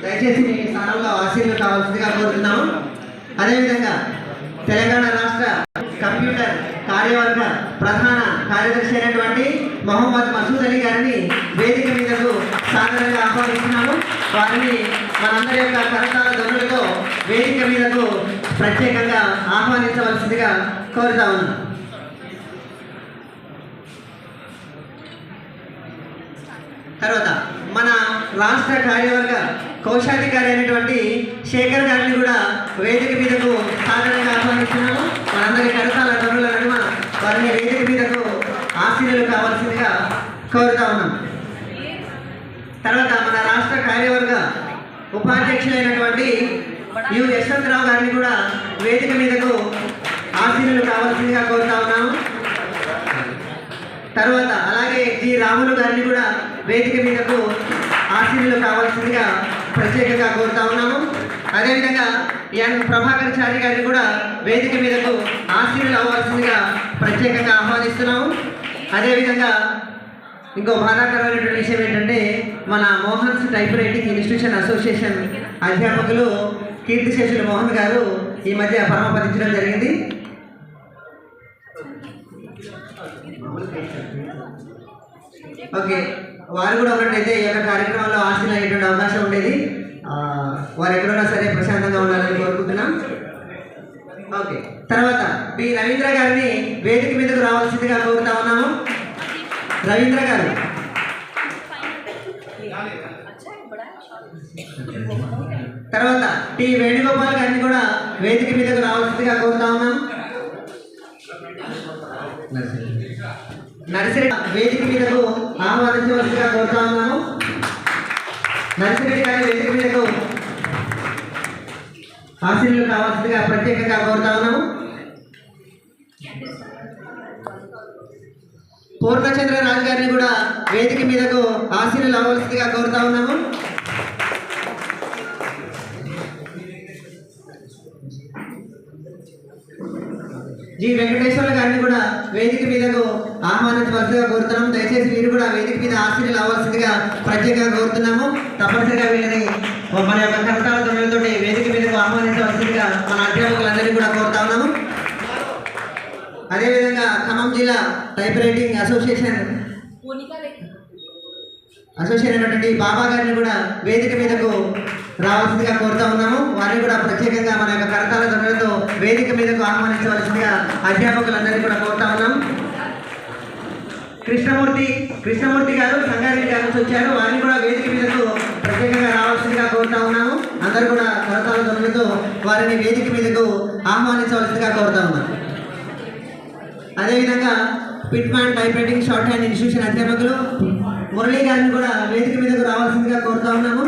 దయచేసి మీ స్థానంలో ఆశీర్వాదం కావాల్సిందిగా కోరుతున్నాము. అదేవిధంగా తెలంగాణ రాష్ట్ర కంప్యూటర్ కార్యవర్గ ప్రధాన కార్యదర్శి అయినటువంటి మొహమ్మద్ మసూద్ అలీ గారిని వేదిక మీదకు సాదరంగా ఆహ్వానిస్తున్నాము. వారిని మనందరి యొక్క కరతాళ ధ్వనులతో వేదిక మీదకు ప్రత్యేకంగా ఆహ్వానించవలసిందిగా కోరుతా ఉన్నాం. తర్వాత మన రాష్ట్ర కార్యవర్గ కోశాధికారి అయినటువంటి శేఖర్ గారిని కూడా వేదిక మీదకు సాధారణంగా ఆహ్వానిస్తున్నాము. మనందరి కరతాల ధ్వనుల నడుమ వారిని వేదిక మీదకు ఆశీర్వాదాలు కావాల్సిందిగా కోరుతా ఉన్నాం. తర్వాత మన రాష్ట్ర కార్యవర్గ ఉపాధ్యక్షులైనటువంటి యు యశ్వంతరావు గారిని కూడా వేదిక మీదకు ఆశీర్వాదాలు కావాల్సిందిగా కోరుతా ఉన్నాము. తర్వాత అలాగే జి రాములు గారిని కూడా వేదిక మీదకు ఆశీర్వాదాలు కావాల్సిందిగా ప్రత్యేకంగా కోరుతా ఉన్నాము. అదేవిధంగా ఎన్ ప్రభాకర్ చారి గారిని కూడా వేదిక మీదకు ఆశీర్వాదాలు అవ్వాల్సిందిగా ప్రత్యేకంగా ఆహ్వానిస్తున్నాము. అదేవిధంగా ఇంకో బాధాకరమైనటువంటి విషయం ఏంటంటే మన Mohan's type writing institution association అధ్యాపకులు కీర్తిశేషులు మోహన్ గారు ఈ మధ్య పరమపదించడం జరిగింది. ఓకే, వారు కూడా ఉన్నట్టయితే ఈ యొక్క కార్యక్రమంలో ఆశీర్వాదం అయ్యేటువంటి అవకాశం ఉండేది. వారు ఎక్కడున్నా సరే ప్రశాంతంగా ఉండాలని కోరుకుంటున్నాం. ఓకే, తర్వాత బి రవీంద్ర గారిని వేదిక మీదకు రావాల్సిందిగా కోరుతా ఉన్నాము. రవీంద్ర గారు. తర్వాత టి వేణుగోపాల్ గారిని కూడా వేదిక మీదకు రావాల్సిందిగా కోరుతా ఉన్నాం. నర్సిరెడ్డి వేదిక మీదకు ఆహ్వానించవలసిందిగా కోరుతా ఉన్నాము. నర్సిరెడ్డి గారి వేదిక మీదకు ఆశీర్వాదాలు కావాల్సిందిగా ప్రత్యేకంగా కోరుతా ఉన్నాము. పూర్ణచంద్ర రాజు గారిని కూడా వేదిక మీదకు ఆశీర్వాదాలు అవ్వాల్సిందిగా కోరుతా ఉన్నాము. జి వెంకటేశ్వర గారిని కూడా వేదిక మీదకు ఆహ్వానించవలసిగా కోరుతున్నాము. దయచేసి మీరు కూడా వేదిక మీద ఆశీర్వాదాలు అవ్వాల్సిందిగా ప్రత్యేకంగా కోరుతున్నాము. తప్పనిసరిగా వీళ్ళని మన యొక్క కరతాళ ధ్వనులతో వేదిక మీదకు ఆహ్వానించవలసిందిగా మన అధ్యాపకులందరినీ కూడా కోరుతా ఉన్నాము. అదేవిధంగా ఖమ్మం జిల్లా టైప్ రైటింగ్ అసోసియేషన్ అయినటువంటి బాబా గారిని కూడా వేదిక మీదకు రావాల్సిందిగా కోరుతా ఉన్నాము. వారిని కూడా ప్రత్యేకంగా మన యొక్క కరతాళ ధ్వనులతో వేదిక మీదకు ఆహ్వానించవలసిందిగా అధ్యాపకులందరినీ కూడా కోరుతా ఉన్నాం. కృష్ణమూర్తి గారు సంగారెడ్డి గారి నుంచి వచ్చారు. వారిని కూడా వేదిక మీదకు ప్రత్యేకంగా రావాల్సిందిగా కోరుతా ఉన్నాము. అందరూ కూడా కరతాళ ధ్వనులతో వారిని వేదిక మీదకు ఆహ్వానించవలసిందిగా కోరుతా ఉన్నాం. అదేవిధంగా Pitman type writing short hand institution అధ్యాపకులు మురళీ గారిని కూడా వేదిక మీదకు రావాల్సిందిగా కోరుతా ఉన్నాము.